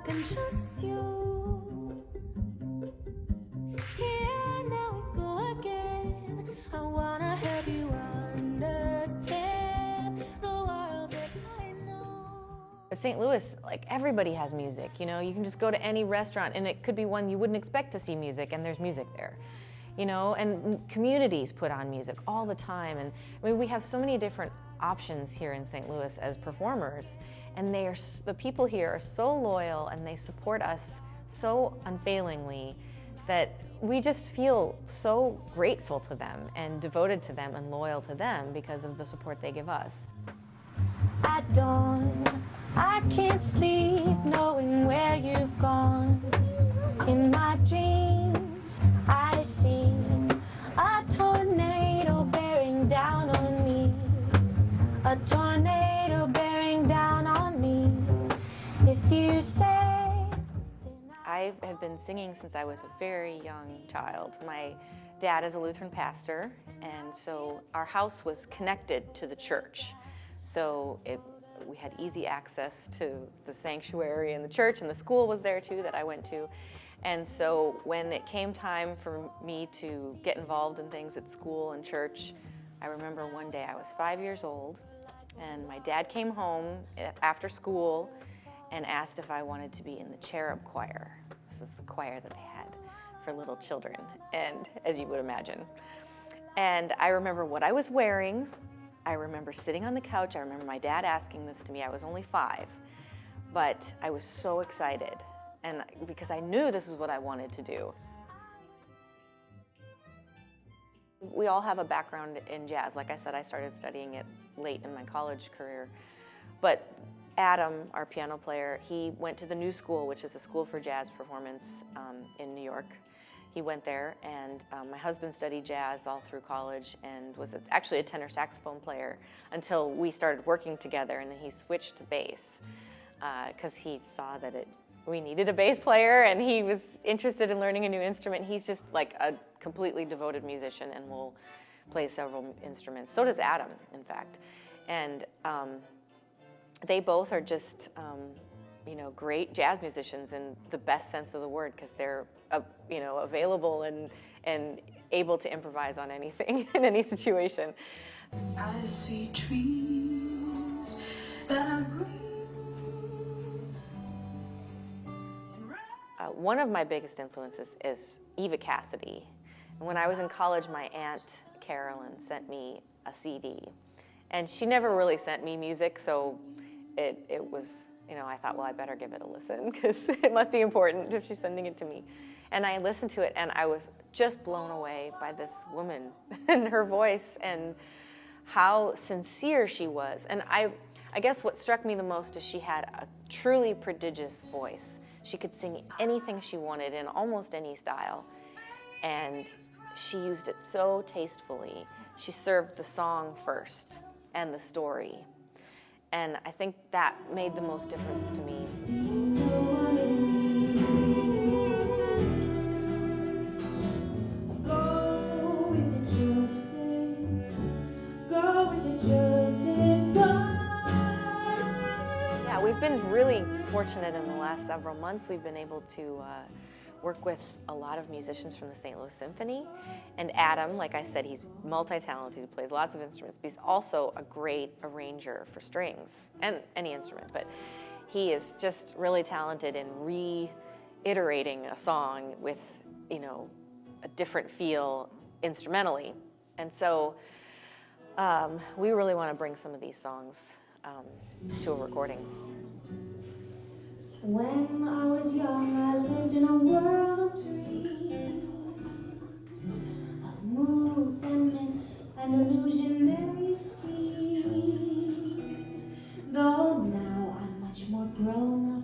can trust you. Here now we go again. I wanna help you understand the world that I know. At St. Louis, like, everybody has music, you know? You can just go to any restaurant and it could be one you wouldn't expect to see music, and there's music there. You know, and communities put on music all the time. And I mean, we have so many different options here in St. Louis as performers, and the people here are so loyal and they support us so unfailingly that we just feel so grateful to them and devoted to them and loyal to them because of the support they give us. At dawn, I can't sleep knowing where you've gone. In my dreams, I see a tornado bearing down on me. A tornado bearing down on me. If you say... I have been singing since I was a very young child. My dad is a Lutheran pastor, and so our house was connected to the church. So we had easy access to the sanctuary and the church, and the school was there too that I went to. And so when it came time for me to get involved in things at school and church, I remember one day I was 5 years old, and my dad came home after school and asked if I wanted to be in the cherub choir. This is the choir that they had for little children, and as you would imagine. And I remember what I was wearing. I remember sitting on the couch. I remember my dad asking this to me. I was only 5, but I was so excited, and because I knew this is what I wanted to do. We all have a background in jazz. Like I said, I started studying it late in my college career. But Adam, our piano player, he went to the New School, which is a school for jazz performance in New York. He went there, and my husband studied jazz all through college and was actually a tenor saxophone player until we started working together, and then he switched to bass because he saw that we needed a bass player, and he was interested in learning a new instrument. He's just like a completely devoted musician and will play several instruments. So does Adam, in fact. And they both are just you know, great jazz musicians in the best sense of the word, because they're you know, available and able to improvise on anything in any situation. I see trees that are green. One of my biggest influences is Eva Cassidy. And when I was in college, my Aunt Carolyn sent me a CD. And she never really sent me music, so it was, you know, I thought, well, I better give it a listen because it must be important if she's sending it to me. And I listened to it, and I was just blown away by this woman and her voice and how sincere she was. And I guess what struck me the most is she had a truly prodigious voice. She could sing anything she wanted in almost any style, and she used it so tastefully. She served the song first and the story. And I think that made the most difference to me. Go with it, Joseph. Go with it, Joseph. Yeah, we've been really fortunate in the last several months. We've been able to work with a lot of musicians from the St. Louis Symphony. And Adam, like I said, he's multi-talented. He plays lots of instruments, but he's also a great arranger for strings and any instrument. But he is just really talented in reiterating a song with, you know, a different feel instrumentally. And so we really want to bring some of these songs to a recording. When I was young, I lived in a world of dreams, of moods and myths and illusionary schemes. Though now I'm much more grown up,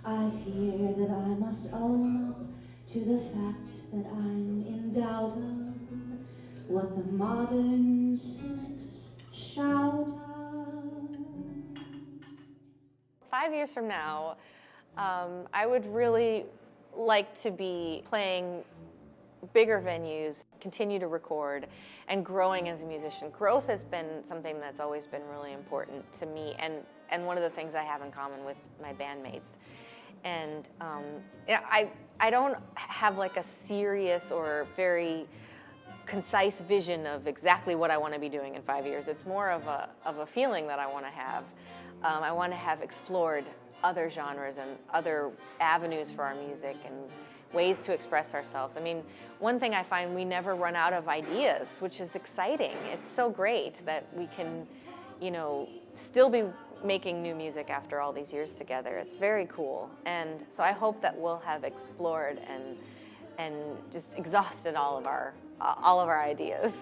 I fear that I must own up to the fact that I'm in doubt of what the modern cynics shout of. 5 years from now, I would really like to be playing bigger venues, continue to record, and growing as a musician. Growth has been something that's always been really important to me, and one of the things I have in common with my bandmates And yeah, I don't have like a serious or very concise vision of exactly what I want to be doing in 5 years. It's more of a feeling that I want to have. I want to have explored other genres and other avenues for our music and ways to express ourselves. I mean, one thing I find, we never run out of ideas, which is exciting. It's so great that we can, you know, still be making new music after all these years together. It's very cool. And so I hope that we'll have explored and just exhausted all of our ideas.